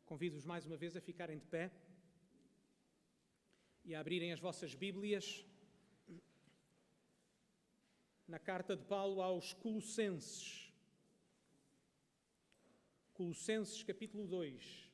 Convido-vos mais uma vez a ficarem de pé e a abrirem as vossas Bíblias na carta de Paulo aos Colossenses. Colossenses capítulo 2.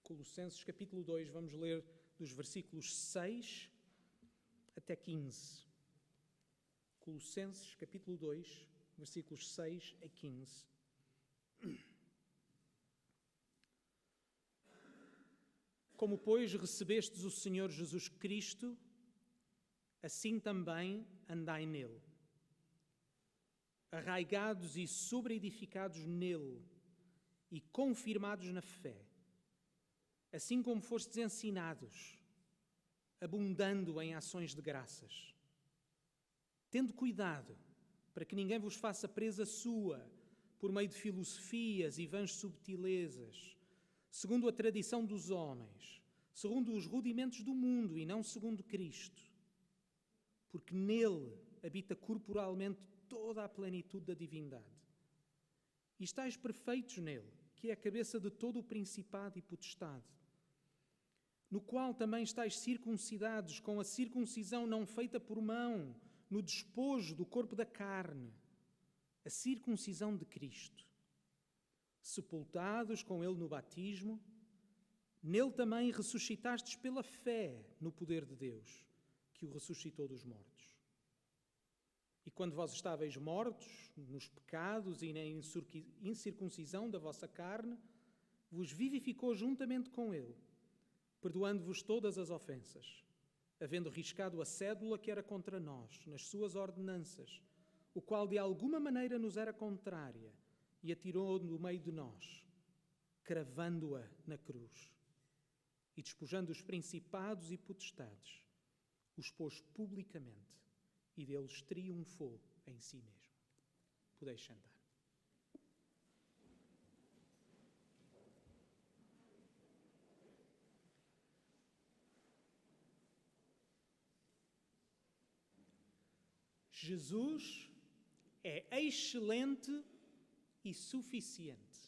Colossenses capítulo 2, vamos ler dos versículos 6 até 15. Colossenses capítulo 2, versículos 6 a 15. Como, pois, recebestes o Senhor Jesus Cristo, assim também andai nele, arraigados e sobreedificados nele e confirmados na fé, assim como fostes ensinados, abundando em ações de graças. Tendo cuidado para que ninguém vos faça presa sua por meio de filosofias e vãs subtilezas, segundo a tradição dos homens, segundo os rudimentos do mundo e não segundo Cristo, porque nele habita corporalmente toda a plenitude da divindade. E estáis perfeitos nele, que é a cabeça de todo o principado e potestade, no qual também estáis circuncidados com a circuncisão não feita por mão, no despojo do corpo da carne, a circuncisão de Cristo, sepultados com ele no batismo, nele também ressuscitastes pela fé no poder de Deus, que o ressuscitou dos mortos. E quando vós estáveis mortos nos pecados e na incircuncisão da vossa carne, vos vivificou juntamente com ele, perdoando-vos todas as ofensas, havendo riscado a cédula que era contra nós, nas suas ordenanças, o qual de alguma maneira nos era contrária, e atirou no meio de nós, cravando-a na cruz. E despojando os principados e potestades, os pôs publicamente, e deles triunfou em si mesmo. Podeis sentar. Jesus é excelente e suficiente.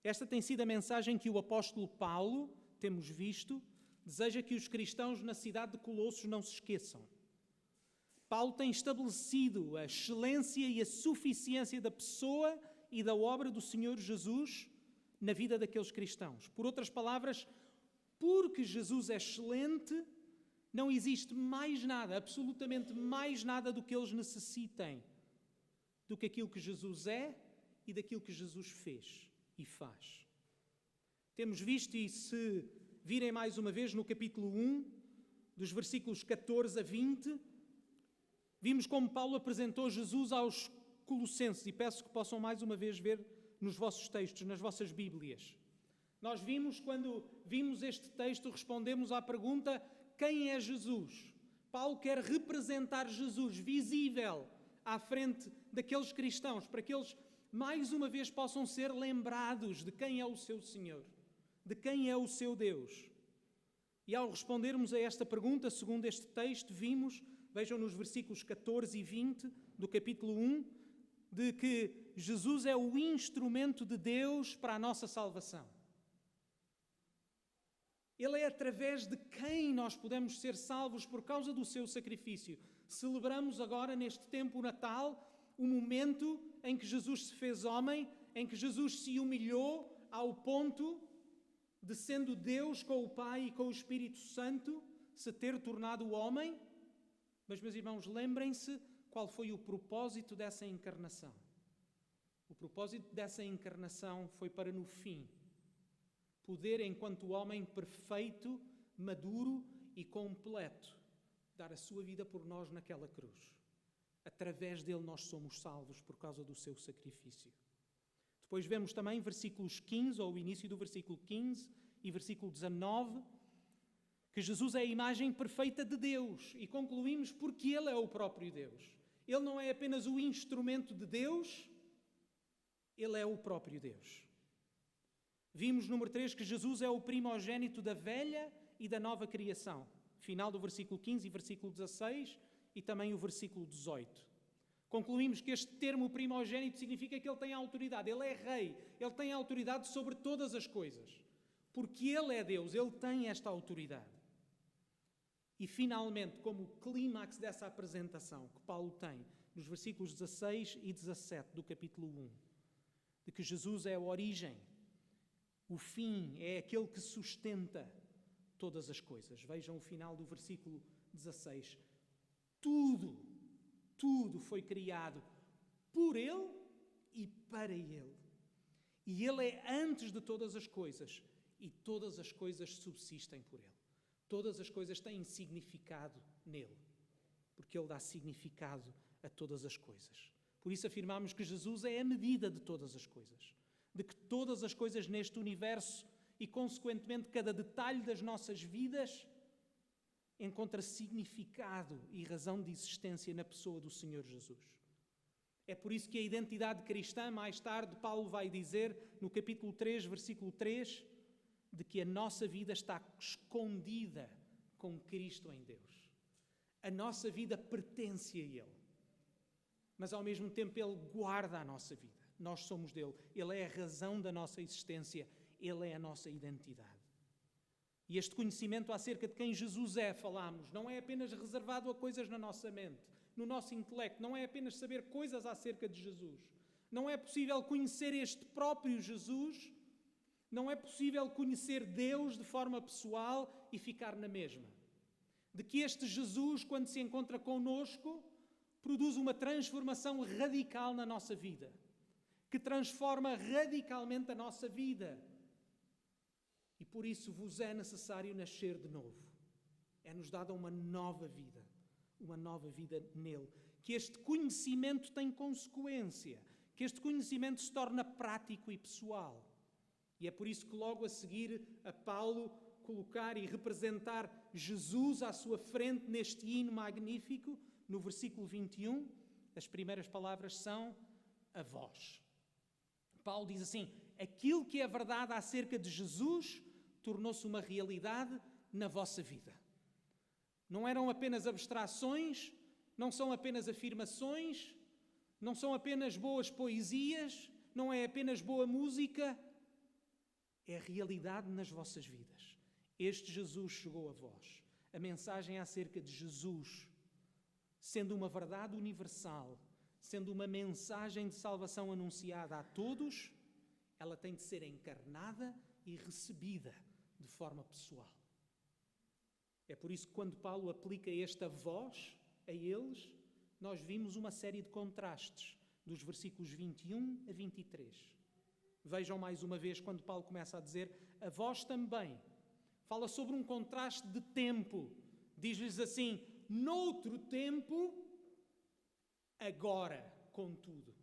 Esta tem sido a mensagem que o apóstolo Paulo, temos visto, deseja que os cristãos na cidade de Colossos não se esqueçam. Paulo tem estabelecido a excelência e a suficiência da pessoa e da obra do Senhor Jesus na vida daqueles cristãos. Por outras palavras, porque Jesus é excelente, não existe mais nada, absolutamente mais nada do que eles necessitem do que aquilo que Jesus é e daquilo que Jesus fez e faz. Temos visto, e se virem mais uma vez no capítulo 1, dos versículos 14 a 20, vimos como Paulo apresentou Jesus aos Colossenses, e peço que possam mais uma vez ver nos vossos textos, nas vossas Bíblias. Nós vimos, quando vimos este texto, respondemos à pergunta: quem é Jesus? Paulo quer representar Jesus visível à frente daqueles cristãos, para que eles mais uma vez possam ser lembrados de quem é o seu Senhor, de quem é o seu Deus. E ao respondermos a esta pergunta, segundo este texto, vimos, vejam nos versículos 14 e 20 do capítulo 1, de que Jesus é o instrumento de Deus para a nossa salvação. Ele é através de quem nós podemos ser salvos por causa do seu sacrifício. Celebramos agora, neste tempo, o Natal, o momento em que Jesus se fez homem, em que Jesus se humilhou ao ponto de, sendo Deus com o Pai e com o Espírito Santo, se ter tornado homem. Mas, meus irmãos, lembrem-se qual foi o propósito dessa encarnação. O propósito dessa encarnação foi para, no fim, poder, enquanto homem perfeito, maduro e completo, dar a sua vida por nós naquela cruz. Através dele nós somos salvos por causa do seu sacrifício. Depois vemos também versículos 15, ou o início do versículo 15 e versículo 19, que Jesus é a imagem perfeita de Deus e concluímos porque Ele é o próprio Deus. Ele não é apenas o instrumento de Deus, Ele é o próprio Deus. Vimos, número 3, que Jesus é o primogênito da velha e da nova criação. Final do versículo 15 e versículo 16 e também o versículo 18. Concluímos que este termo primogênito significa que Ele tem autoridade. Ele é rei. Ele tem autoridade sobre todas as coisas. Porque Ele é Deus. Ele tem esta autoridade. E finalmente, como clímax dessa apresentação que Paulo tem nos versículos 16 e 17 do capítulo 1, de que Jesus é a origem, o fim, é aquele que sustenta todas as coisas. Vejam o final do versículo 16. Tudo foi criado por Ele e para Ele. E Ele é antes de todas as coisas e todas as coisas subsistem por Ele. Todas as coisas têm significado nele, porque Ele dá significado a todas as coisas. Por isso afirmamos que Jesus é a medida de todas as coisas, de que todas as coisas neste universo e, consequentemente, cada detalhe das nossas vidas encontra significado e razão de existência na pessoa do Senhor Jesus. É por isso que a identidade cristã, mais tarde, Paulo vai dizer, no capítulo 3, versículo 3, de que a nossa vida está escondida com Cristo em Deus. A nossa vida pertence a Ele. Mas ao mesmo tempo Ele guarda a nossa vida. Nós somos dele. Ele é a razão da nossa existência. Ele é a nossa identidade. E este conhecimento acerca de quem Jesus é, falamos, não é apenas reservado a coisas na nossa mente, no nosso intelecto. Não é apenas saber coisas acerca de Jesus. Não é possível conhecer este próprio Jesus. Não é possível conhecer Deus de forma pessoal e ficar na mesma. De que este Jesus, quando se encontra connosco, produz uma transformação radical na nossa vida. Que transforma radicalmente a nossa vida. E por isso vos é necessário nascer de novo. É-nos dada uma nova vida nele. Que este conhecimento tem consequência. Que este conhecimento se torna prático e pessoal. E é por isso que logo a seguir a Paulo colocar e representar Jesus à sua frente neste hino magnífico, no versículo 21, as primeiras palavras são a vós. Paulo diz assim, aquilo que é verdade acerca de Jesus tornou-se uma realidade na vossa vida. Não eram apenas abstrações, não são apenas afirmações, não são apenas boas poesias, não é apenas boa música, é a realidade nas vossas vidas. Este Jesus chegou a vós. A mensagem acerca de Jesus, sendo uma verdade universal, sendo uma mensagem de salvação anunciada a todos, ela tem de ser encarnada e recebida de forma pessoal. É por isso que quando Paulo aplica esta voz a eles, nós vimos uma série de contrastes, dos versículos 21 a 23. Vejam mais uma vez quando Paulo começa a dizer a vós também. Fala sobre um contraste de tempo. Diz-lhes assim, noutro tempo, agora, contudo.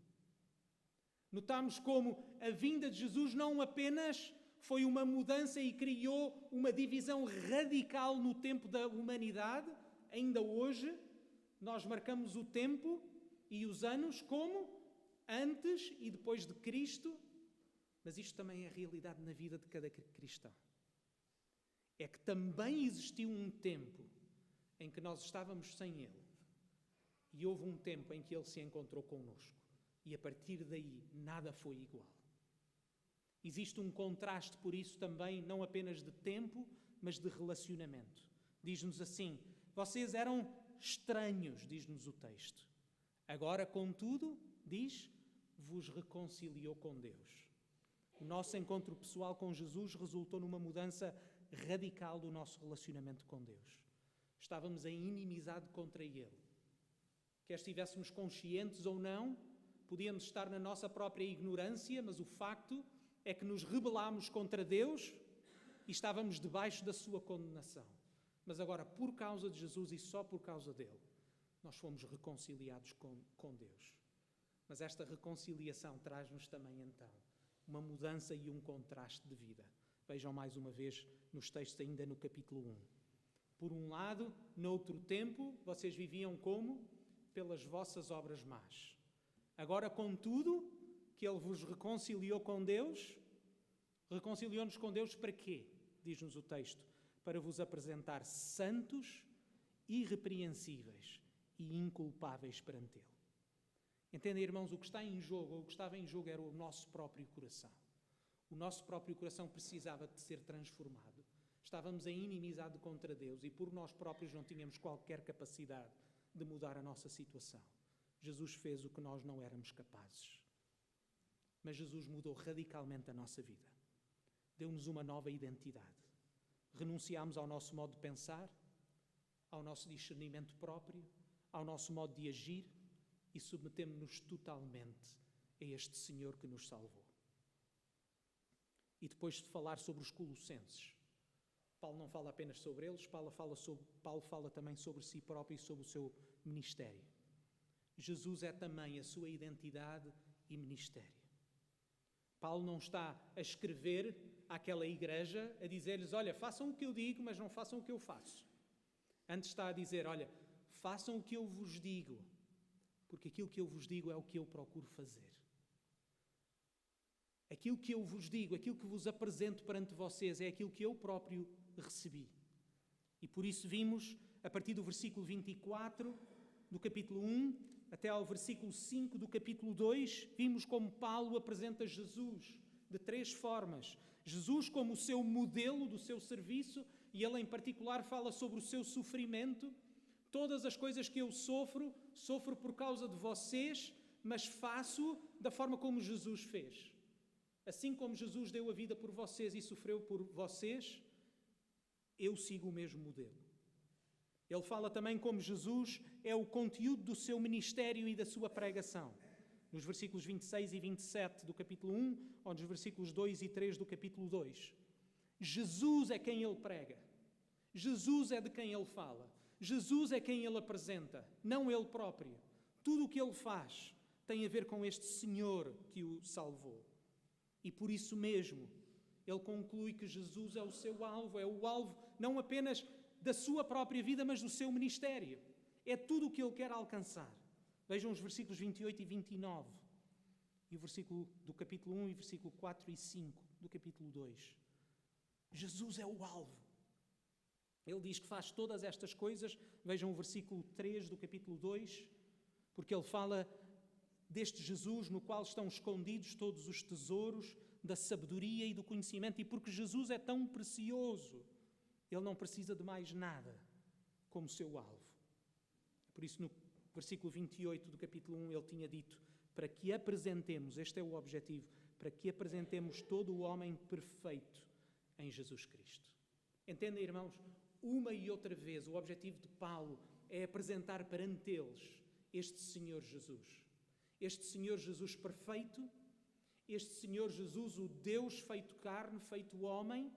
Notamos como a vinda de Jesus não apenas foi uma mudança e criou uma divisão radical no tempo da humanidade. Ainda hoje, nós marcamos o tempo e os anos como antes e depois de Cristo. Mas isto também é a realidade na vida de cada cristão. É que também existiu um tempo em que nós estávamos sem Ele. E houve um tempo em que Ele se encontrou connosco. E a partir daí, nada foi igual. Existe um contraste, por isso, também, não apenas de tempo, mas de relacionamento. Diz-nos assim, vocês eram estranhos, diz-nos o texto. Agora, contudo, diz, vos reconciliou com Deus. O nosso encontro pessoal com Jesus resultou numa mudança radical do nosso relacionamento com Deus. Estávamos em inimizade contra Ele. Quer estivéssemos conscientes ou não, podíamos estar na nossa própria ignorância, mas o facto é que nos rebelámos contra Deus e estávamos debaixo da sua condenação. Mas agora, por causa de Jesus e só por causa dele, nós fomos reconciliados com Deus. Mas esta reconciliação traz-nos também, então, uma mudança e um contraste de vida. Vejam mais uma vez nos textos ainda no capítulo 1. Por um lado, noutro tempo, vocês viviam como? Pelas vossas obras más. Agora, contudo, que Ele vos reconciliou com Deus, reconciliou-nos com Deus para quê? Diz-nos o texto. Para vos apresentar santos, irrepreensíveis e inculpáveis perante Ele. Entendem, irmãos, o que está em jogo, ou o que estava em jogo era o nosso próprio coração. O nosso próprio coração precisava de ser transformado. Estávamos em inimizade contra Deus e por nós próprios não tínhamos qualquer capacidade de mudar a nossa situação. Jesus fez o que nós não éramos capazes. Mas Jesus mudou radicalmente a nossa vida. Deu-nos uma nova identidade. Renunciámos ao nosso modo de pensar, ao nosso discernimento próprio, ao nosso modo de agir e submetemos-nos totalmente a este Senhor que nos salvou. E depois de falar sobre os Colossenses, Paulo não fala apenas sobre eles, Paulo fala também sobre si próprio e sobre o seu ministério. Jesus é também a sua identidade e ministério. Paulo não está a escrever àquela igreja, a dizer-lhes, olha, façam o que eu digo, mas não façam o que eu faço. Antes está a dizer, olha, façam o que eu vos digo, porque aquilo que eu vos digo é o que eu procuro fazer. Aquilo que eu vos digo, aquilo que vos apresento perante vocês é aquilo que eu próprio recebi. E por isso vimos, a partir do versículo 24 do capítulo 1 até ao versículo 5 do capítulo 2, vimos como Paulo apresenta Jesus de 3 formas. Jesus como o seu modelo do seu serviço, e ele em particular fala sobre o seu sofrimento. Todas as coisas que eu sofro por causa de vocês, mas faço da forma como Jesus fez. Assim como Jesus deu a vida por vocês e sofreu por vocês, eu sigo o mesmo modelo. Ele fala também como Jesus é o conteúdo do seu ministério e da sua pregação. Nos versículos 26 e 27 do capítulo 1, ou nos versículos 2 e 3 do capítulo 2. Jesus é quem ele prega. Jesus é de quem ele fala. Jesus é quem ele apresenta, não ele próprio. Tudo o que ele faz tem a ver com este Senhor que o salvou. E por isso mesmo, ele conclui que Jesus é o seu alvo, é o alvo não apenas da sua própria vida, mas do seu ministério. É tudo o que ele quer alcançar. Vejam os versículos 28 e 29, e o versículo do capítulo 1 e versículo 4 e 5 do capítulo 2. Jesus é o alvo. Ele diz que faz todas estas coisas. Vejam o versículo 3 do capítulo 2, porque ele fala deste Jesus no qual estão escondidos todos os tesouros da sabedoria e do conhecimento, e porque Jesus é tão precioso, ele não precisa de mais nada como seu alvo. Por isso, no versículo 28 do capítulo 1, ele tinha dito, para que apresentemos, este é o objetivo, para que apresentemos todo o homem perfeito em Jesus Cristo. Entendem, irmãos? Uma e outra vez, o objetivo de Paulo é apresentar perante eles este Senhor Jesus. Este Senhor Jesus perfeito, este Senhor Jesus, o Deus feito carne, feito homem,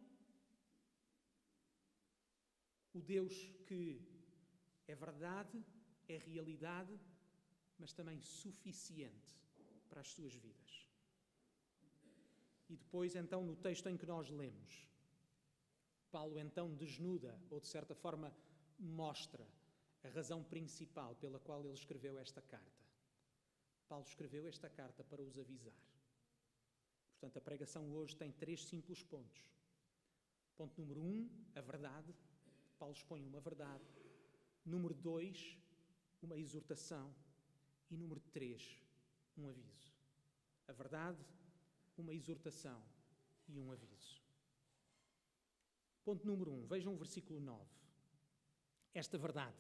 o Deus que é verdade, é realidade, mas também suficiente para as suas vidas. E depois, então, no texto em que nós lemos, Paulo então desnuda, ou de certa forma mostra, a razão principal pela qual ele escreveu esta carta. Paulo escreveu esta carta para os avisar. Portanto, a pregação hoje tem 3 simples pontos. Ponto número 1, a verdade. Paulo expõe uma verdade. Número 2, uma exortação. E número 3, um aviso. A verdade, uma exortação e um aviso. Ponto número 1, vejam o versículo 9. Esta verdade.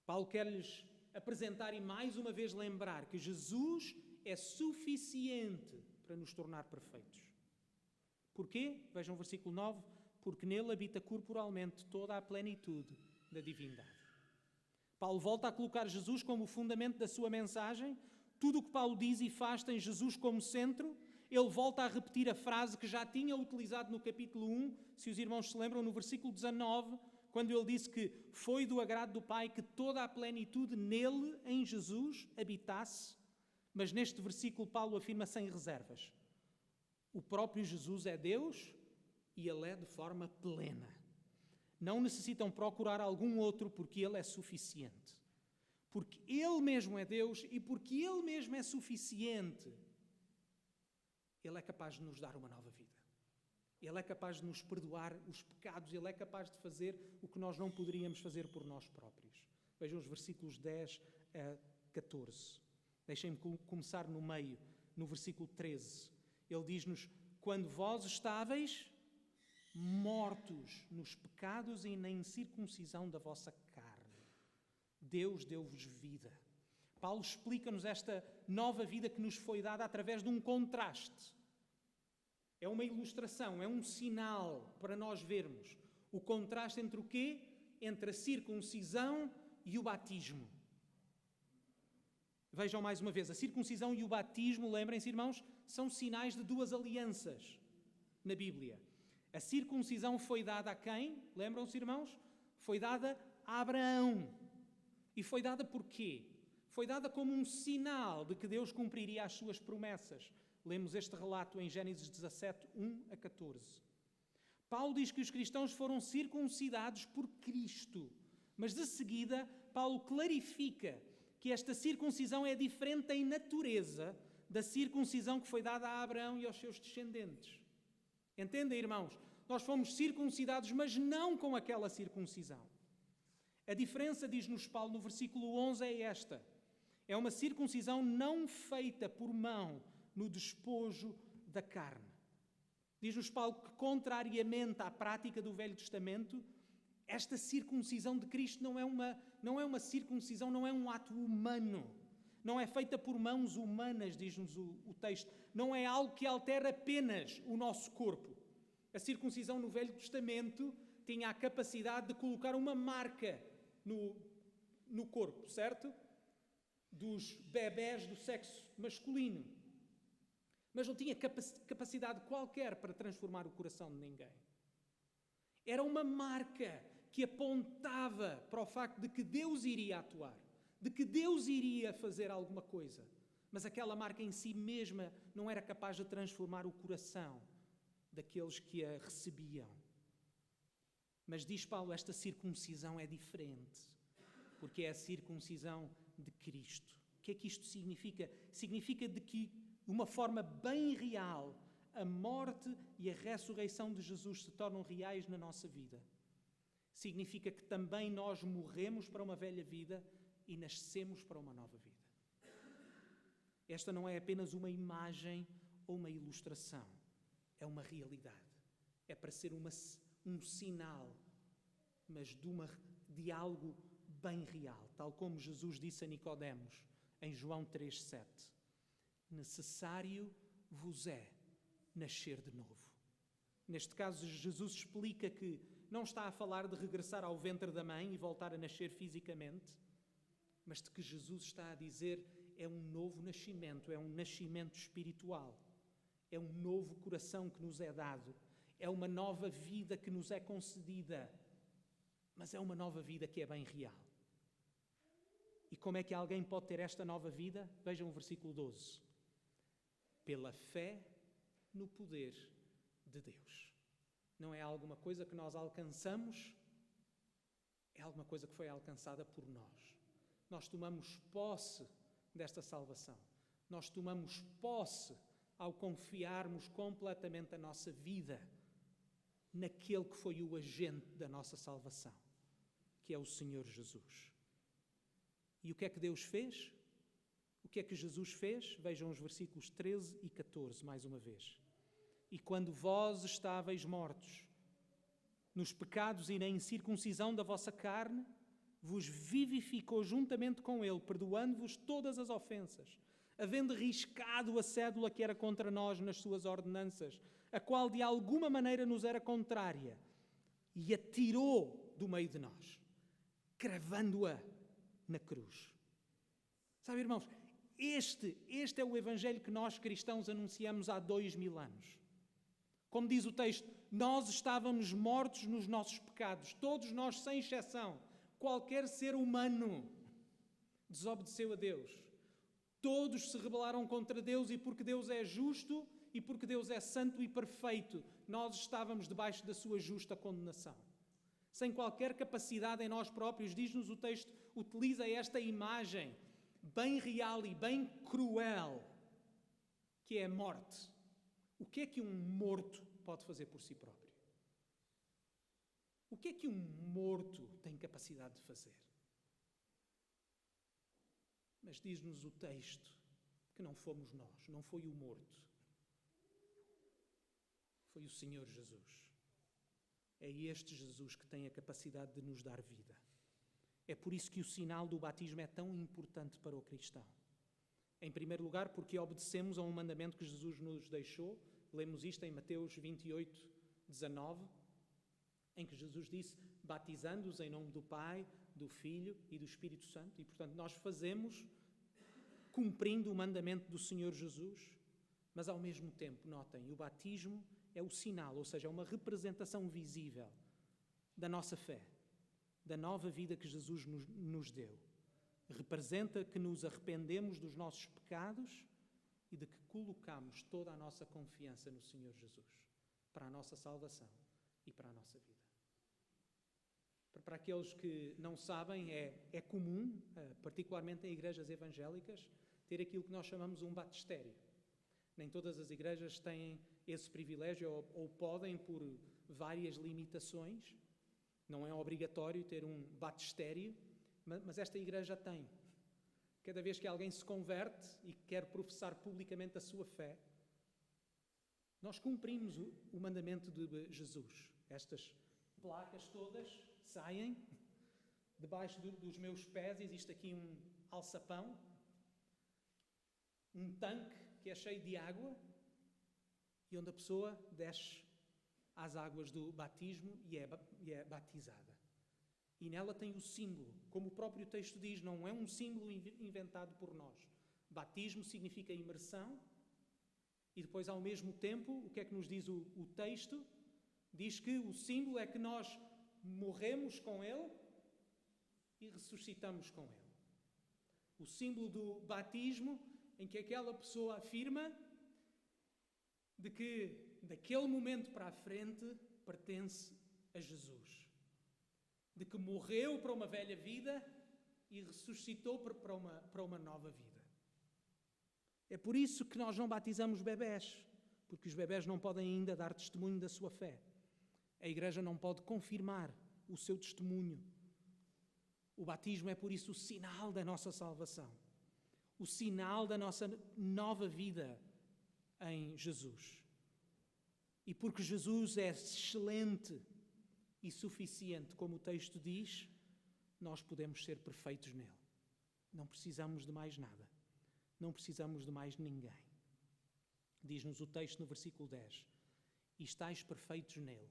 Paulo quer-lhes apresentar e mais uma vez lembrar que Jesus é suficiente para nos tornar perfeitos. Porquê? Vejam o versículo 9. Porque nele habita corporalmente toda a plenitude da divindade. Paulo volta a colocar Jesus como o fundamento da sua mensagem. Tudo o que Paulo diz e faz tem Jesus como centro. Ele volta a repetir a frase que já tinha utilizado no capítulo 1, se os irmãos se lembram, no versículo 19, quando ele disse que foi do agrado do Pai que toda a plenitude nele, em Jesus, habitasse. Mas neste versículo Paulo afirma sem reservas. O próprio Jesus é Deus e ele é de forma plena. Não necessitam procurar algum outro, porque Ele é suficiente. Porque Ele mesmo é Deus e porque Ele mesmo é suficiente, Ele é capaz de nos dar uma nova vida. Ele é capaz de nos perdoar os pecados, Ele é capaz de fazer o que nós não poderíamos fazer por nós próprios. Vejam os versículos 10 a 14. Deixem-me começar no meio, no versículo 13. Ele diz-nos: quando vós estáveis mortos nos pecados e na incircuncisão da vossa carne, Deus deu-vos vida. Paulo explica-nos esta nova vida que nos foi dada através de um contraste. É uma ilustração, é um sinal para nós vermos o contraste entre o quê? Entre a circuncisão e o batismo. Vejam mais uma vez, a circuncisão e o batismo, lembrem-se, irmãos, são sinais de duas alianças na Bíblia. A circuncisão foi dada a quem? Lembram-se, irmãos? Foi dada a Abraão. E foi dada por quê? Foi dada como um sinal de que Deus cumpriria as suas promessas. Lemos este relato em Gênesis 17, 1 a 14. Paulo diz que os cristãos foram circuncidados por Cristo, mas de seguida Paulo clarifica que esta circuncisão é diferente em natureza da circuncisão que foi dada a Abraão e aos seus descendentes. Entendem, irmãos? Nós fomos circuncidados, mas não com aquela circuncisão. A diferença, diz-nos Paulo no versículo 11, é esta. É uma circuncisão não feita por mão no despojo da carne. Diz-nos Paulo que, contrariamente à prática do Velho Testamento, esta circuncisão de Cristo não é uma circuncisão, não é um ato humano. Não é feita por mãos humanas, diz-nos o texto. Não é algo que altera apenas o nosso corpo. A circuncisão no Velho Testamento tinha a capacidade de colocar uma marca no corpo, certo? Dos bebés do sexo masculino. Mas não tinha capacidade qualquer para transformar o coração de ninguém. Era uma marca que apontava para o facto de que Deus iria atuar, de que Deus iria fazer alguma coisa. Mas aquela marca em si mesma não era capaz de transformar o coração daqueles que a recebiam. Mas diz Paulo, esta circuncisão é diferente, porque é a circuncisão de Cristo. O que é que isto significa? Significa de que, de uma forma bem real, a morte e a ressurreição de Jesus se tornam reais na nossa vida. Significa que também nós morremos para uma velha vida e nascemos para uma nova vida. Esta não é apenas uma imagem ou uma ilustração, é uma realidade. É para ser um sinal, mas de algo bem real, tal como Jesus disse a Nicodemos em João 3,7. Necessário vos é nascer de novo. Neste caso, Jesus explica que não está a falar de regressar ao ventre da mãe e voltar a nascer fisicamente, mas de que Jesus está a dizer é um novo nascimento, é um nascimento espiritual, é um novo coração que nos é dado, é uma nova vida que nos é concedida, mas é uma nova vida que é bem real. E como é que alguém pode ter esta nova vida? Vejam o versículo 12. Pela fé no poder de Deus. Não é alguma coisa que nós alcançamos, é alguma coisa que foi alcançada por nós. Nós tomamos posse desta salvação. Nós tomamos posse ao confiarmos completamente a nossa vida naquele que foi o agente da nossa salvação, que é o Senhor Jesus. E o que é que Deus fez? O que é que Jesus fez? Vejam os versículos 13 e 14, mais uma vez. E quando vós estáveis mortos nos pecados e na incircuncisão da vossa carne, vos vivificou juntamente com Ele, perdoando-vos todas as ofensas, havendo riscado a cédula que era contra nós nas suas ordenanças, a qual de alguma maneira nos era contrária, e a tirou do meio de nós, cravando-a na cruz. Sabe, irmãos, este é o Evangelho que nós cristãos anunciamos há 2000 anos. Como diz o texto, nós estávamos mortos nos nossos pecados, todos nós sem exceção. Qualquer ser humano desobedeceu a Deus. Todos se rebelaram contra Deus e porque Deus é justo e porque Deus é santo e perfeito, nós estávamos debaixo da sua justa condenação. sem qualquer capacidade em nós próprios. Diz-nos o texto, utiliza esta imagem bem real e bem cruel, que é a morte. O que é que um morto pode fazer por si próprio? O que é que um morto tem capacidade de fazer? Mas diz-nos o texto que não fomos nós, não foi o morto. Foi o Senhor Jesus. É este Jesus que tem a capacidade de nos dar vida. É por isso que o sinal do batismo é tão importante para o cristão. Em primeiro lugar, porque obedecemos a um mandamento que Jesus nos deixou. Lemos isto em Mateus 28, 19, em que Jesus disse, batizando-os em nome do Pai, do Filho e do Espírito Santo. E, portanto, nós fazemos cumprindo o mandamento do Senhor Jesus, mas ao mesmo tempo, notem, o batismo é o sinal, ou seja, é uma representação visível da nossa fé, da nova vida que Jesus nos deu. Representa que nos arrependemos dos nossos pecados e de que colocamos toda a nossa confiança no Senhor Jesus, para a nossa salvação e para a nossa vida. Para aqueles que não sabem, é comum, particularmente em igrejas evangélicas, ter aquilo que nós chamamos um batistério. Nem todas as igrejas têm esse privilégio ou podem por várias limitações. Não é obrigatório ter um batistério, mas esta igreja tem. Cada vez que alguém se converte e quer professar publicamente a sua fé, nós cumprimos o mandamento de Jesus. Estas placas todas saem. Debaixo dos meus pés existe aqui um alçapão, um tanque que é cheio de água e onde a pessoa desce às águas do batismo e é batizada. E nela tem o símbolo, como o próprio texto diz, não é um símbolo inventado por nós. Batismo significa imersão e depois, ao mesmo tempo, o que é que nos diz o texto? Diz que o símbolo é que nós morremos com Ele e ressuscitamos com Ele. O símbolo do batismo em que aquela pessoa afirma de que, daquele momento para a frente, pertence a Jesus. De que morreu para uma velha vida e ressuscitou para uma nova vida. É por isso que nós não batizamos bebés, porque os bebés não podem ainda dar testemunho da sua fé. A Igreja não pode confirmar o seu testemunho. O batismo é por isso o sinal da nossa salvação, o sinal da nossa nova vida em Jesus. E porque Jesus é excelente e suficiente, como o texto diz, nós podemos ser perfeitos nele. Não precisamos de mais nada. Não precisamos de mais ninguém. Diz-nos o texto no versículo 10. E estáis perfeitos nele,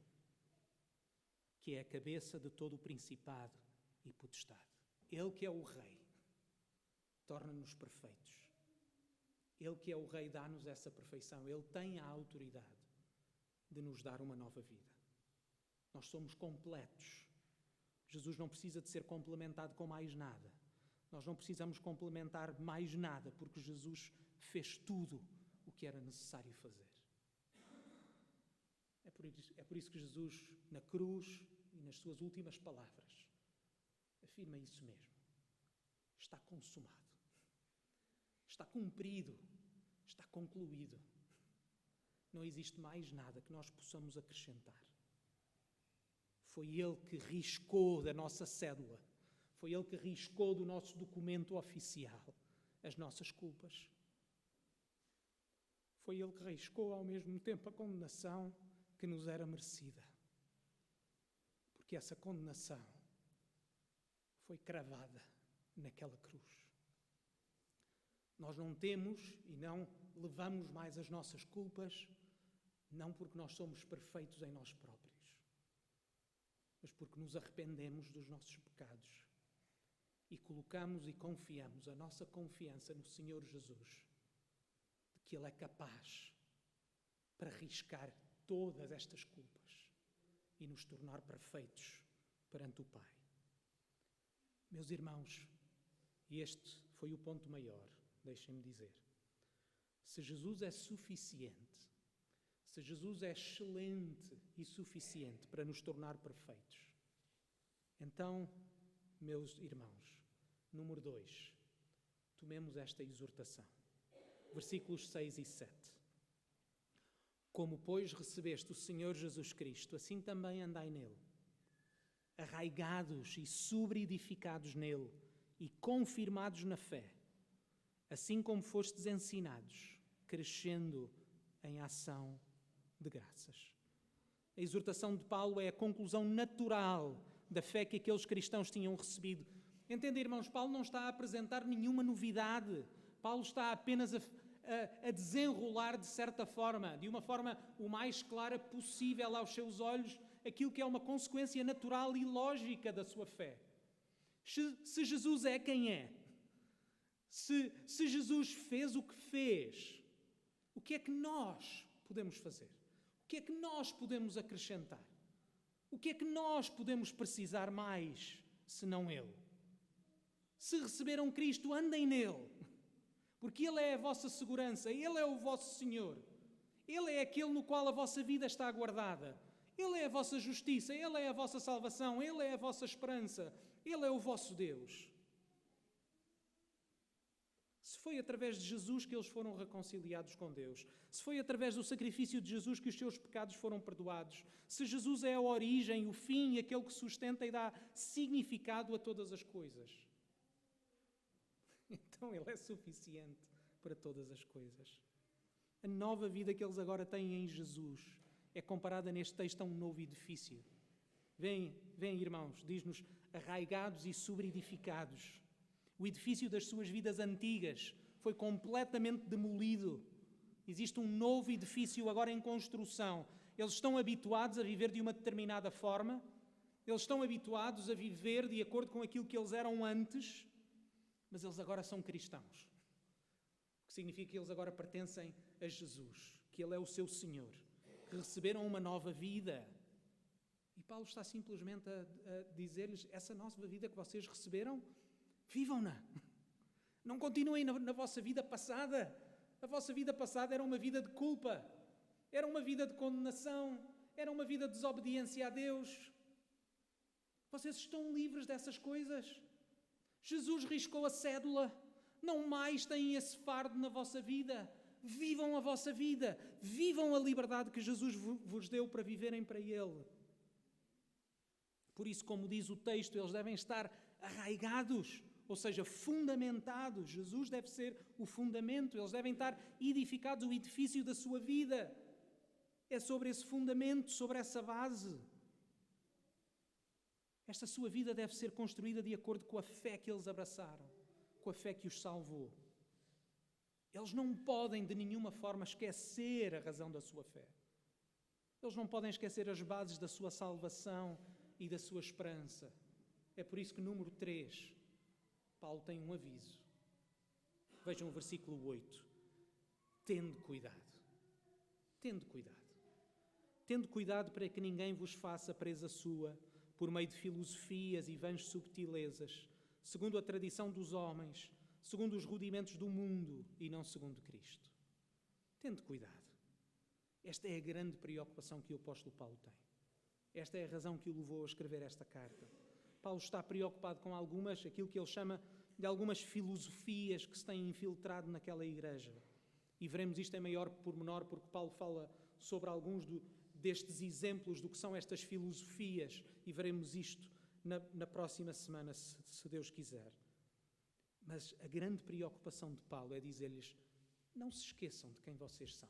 que é a cabeça de todo o principado e potestade. Ele que é o Rei, torna-nos perfeitos. Ele que é o Rei dá-nos essa perfeição. Ele tem a autoridade de nos dar uma nova vida. Nós somos completos. Jesus não precisa de ser complementado com mais nada. Nós não precisamos complementar mais nada, porque Jesus fez tudo o que era necessário fazer. É por isso que Jesus, na cruz e nas suas últimas palavras, afirma isso mesmo. Está consumado. Está cumprido. Está concluído. Não existe mais nada que nós possamos acrescentar. Foi Ele que riscou da nossa cédula, foi Ele que riscou do nosso documento oficial as nossas culpas. Foi Ele que riscou ao mesmo tempo a condenação que nos era merecida. Porque essa condenação foi cravada naquela cruz. Nós não temos e não levamos mais as nossas culpas, não porque nós somos perfeitos em nós próprios, mas porque nos arrependemos dos nossos pecados e colocamos e confiamos a nossa confiança no Senhor Jesus, de que Ele é capaz para riscar todas estas culpas e nos tornar perfeitos perante o Pai. Meus irmãos, este foi o ponto maior, deixem-me dizer. Se Jesus é suficiente, se Jesus é excelente e suficiente para nos tornar perfeitos, Então, meus irmãos, número 2, tomemos esta exortação. Versículos 6 e 7. Como, pois, recebeste o Senhor Jesus Cristo, assim também andai nele, arraigados e sobreedificados nele e confirmados na fé, assim como fostes ensinados, crescendo em ação de graças. A exortação de Paulo é a conclusão natural da fé que aqueles cristãos tinham recebido. Entende, irmãos? Paulo não está a apresentar nenhuma novidade. Paulo está apenas a desenrolar de certa forma, de uma forma o mais clara possível aos seus olhos, aquilo que é uma consequência natural e lógica da sua fé. Se Jesus é quem é, se Jesus fez o que fez, o que é que nós podemos fazer? O que é que nós podemos acrescentar? O que é que nós podemos precisar mais, senão Ele? Se receberam Cristo, andem nele, porque Ele é a vossa segurança, Ele é o vosso Senhor, Ele é aquele no qual a vossa vida está guardada, Ele é a vossa justiça, Ele é a vossa salvação, Ele é a vossa esperança, Ele é o vosso Deus. Se foi através de Jesus que eles foram reconciliados com Deus, se foi através do sacrifício de Jesus que os seus pecados foram perdoados, se Jesus é a origem, o fim, aquele que sustenta e dá significado a todas as coisas, então Ele é suficiente para todas as coisas. A nova vida que eles agora têm em Jesus é comparada neste texto a um novo edifício. Vêm, irmãos, diz-nos, arraigados e sobreedificados. O edifício das suas vidas antigas foi completamente demolido. Existe um novo edifício agora em construção. Eles estão habituados a viver de uma determinada forma. Eles estão habituados a viver de acordo com aquilo que eles eram antes. Mas eles agora são cristãos. O que significa que eles agora pertencem a Jesus, que Ele é o seu Senhor, que receberam uma nova vida. E Paulo está simplesmente a dizer-lhes, essa nova vida que vocês receberam, vivam-na. Não continuem na vossa vida passada. A vossa vida passada era uma vida de culpa, era uma vida de condenação, era uma vida de desobediência a Deus. Vocês estão livres dessas coisas. Jesus riscou a cédula. Não mais têm esse fardo na vossa vida. Vivam a vossa vida. Vivam a liberdade que Jesus vos deu para viverem para Ele. Por isso, como diz o texto, eles devem estar arraigados, ou seja, fundamentados. Jesus deve ser o fundamento. Eles devem estar edificados, o edifício da sua vida. É sobre esse fundamento, sobre essa base. Esta sua vida deve ser construída de acordo com a fé que eles abraçaram, com a fé que os salvou. Eles não podem de nenhuma forma esquecer a razão da sua fé. Eles não podem esquecer as bases da sua salvação e da sua esperança. É por isso que, número 3, Paulo tem um aviso. Vejam o versículo 8. Tende cuidado. Tende cuidado. Tende cuidado para que ninguém vos faça presa sua, por meio de filosofias e vãs subtilezas, segundo a tradição dos homens, segundo os rudimentos do mundo e não segundo Cristo. Tende cuidado. Esta é a grande preocupação que o apóstolo Paulo tem. Esta é a razão que o levou a escrever esta carta. Paulo está preocupado com aquilo que ele chama de algumas filosofias que se têm infiltrado naquela igreja. E veremos isto em maior pormenor, porque Paulo fala sobre alguns destes exemplos do que são estas filosofias, e veremos isto na próxima semana, se Deus quiser. Mas a grande preocupação de Paulo é dizer-lhes, não se esqueçam de quem vocês são.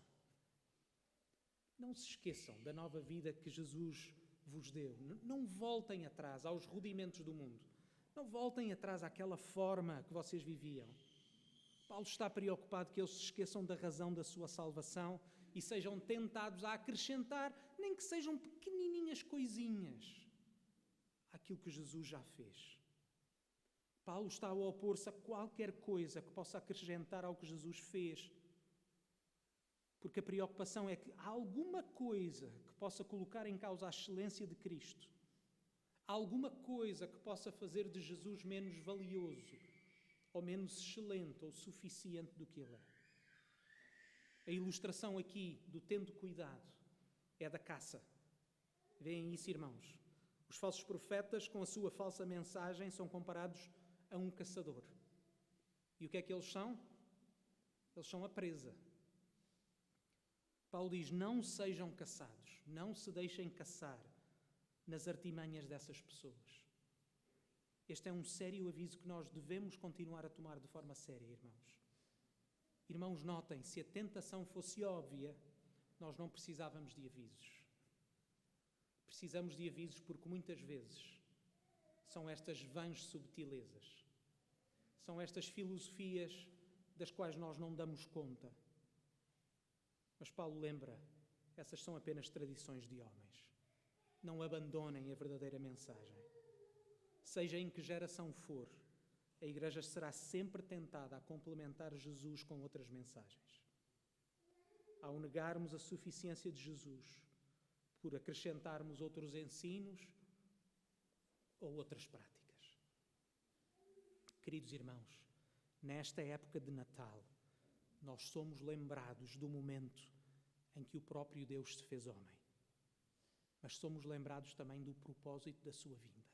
Não se esqueçam da nova vida que Jesus vos deu. Não voltem atrás aos rudimentos do mundo. Não voltem atrás àquela forma que vocês viviam. Paulo está preocupado que eles se esqueçam da razão da sua salvação e sejam tentados a acrescentar, nem que sejam pequenininhas coisinhas, àquilo que Jesus já fez. Paulo está a opor-se a qualquer coisa que possa acrescentar ao que Jesus fez, porque a preocupação é que há alguma coisa que possa colocar em causa a excelência de Cristo, há alguma coisa que possa fazer de Jesus menos valioso, ou menos excelente, ou suficiente do que Ele é. A ilustração aqui do tendo cuidado é da caça. Veem isso, irmãos? Os falsos profetas, com a sua falsa mensagem, são comparados a um caçador. E o que é que eles são? Eles são a presa. Paulo diz, não sejam caçados, não se deixem caçar nas artimanhas dessas pessoas. Este é um sério aviso que nós devemos continuar a tomar de forma séria, irmãos. Irmãos, notem, se a tentação fosse óbvia, nós não precisávamos de avisos. Precisamos de avisos porque muitas vezes são estas vãs subtilezas, são estas filosofias das quais nós não damos conta. Mas Paulo lembra, essas são apenas tradições de homens. Não abandonem a verdadeira mensagem. Seja em que geração for, a Igreja será sempre tentada a complementar Jesus com outras mensagens. Ao negarmos a suficiência de Jesus, por acrescentarmos outros ensinos ou outras práticas. Queridos irmãos, nesta época de Natal, nós somos lembrados do momento em que o próprio Deus se fez homem. Mas somos lembrados também do propósito da sua vinda.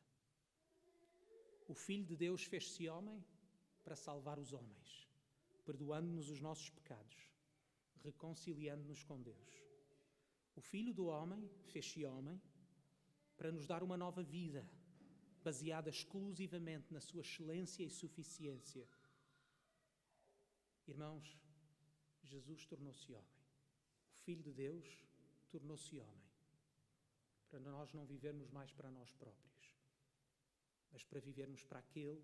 O Filho de Deus fez-se homem para salvar os homens, perdoando-nos os nossos pecados, reconciliando-nos com Deus. O Filho do homem fez-se homem para nos dar uma nova vida, baseada exclusivamente na sua excelência e suficiência. Irmãos, Jesus tornou-se homem. O Filho de Deus tornou-se homem. Para nós não vivermos mais para nós próprios, mas para vivermos para aquele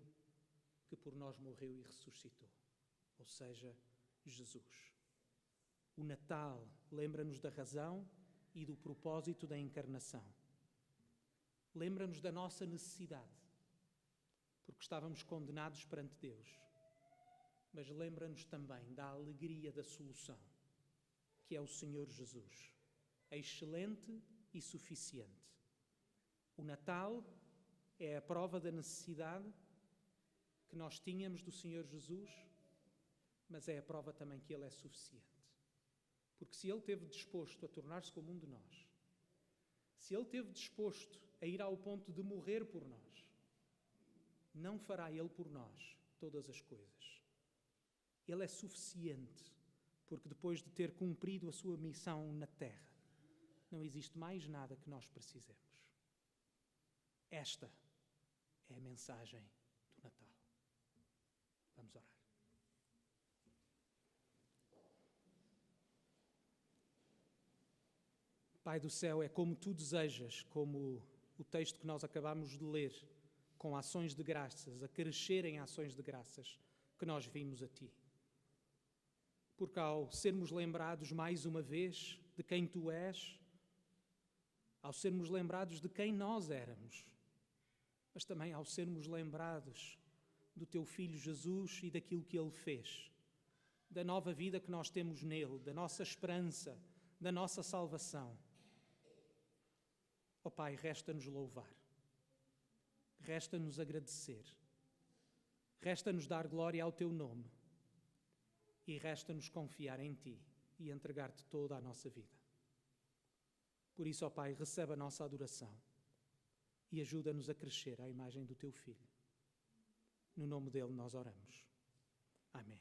que por nós morreu e ressuscitou, ou seja, Jesus. O Natal lembra-nos da razão e do propósito da encarnação. Lembra-nos da nossa necessidade, porque estávamos condenados perante Deus. Mas lembra-nos também da alegria da solução, que é o Senhor Jesus, excelente e suficiente. O Natal é a prova da necessidade que nós tínhamos do Senhor Jesus, mas é a prova também que Ele é suficiente. Porque se Ele esteve disposto a tornar-se como um de nós, se Ele esteve disposto a ir ao ponto de morrer por nós, não fará Ele por nós todas as coisas. Ele é suficiente, porque depois de ter cumprido a sua missão na terra, não existe mais nada que nós precisemos. Esta é a mensagem do Natal. Vamos orar. Pai do céu, é como Tu desejas, como o texto que nós acabamos de ler, com ações de graças, a crescer em ações de graças, que nós vimos a Ti. Porque ao sermos lembrados mais uma vez de quem Tu és, ao sermos lembrados de quem nós éramos, mas também ao sermos lembrados do Teu Filho Jesus e daquilo que Ele fez, da nova vida que nós temos nele, da nossa esperança, da nossa salvação. Ó Pai, resta-nos louvar, resta-nos agradecer, resta-nos dar glória ao Teu nome e resta-nos confiar em Ti e entregar-Te toda a nossa vida. Por isso, ó Pai, recebe a nossa adoração e ajuda-nos a crescer à imagem do Teu Filho. No nome dele nós oramos. Amém.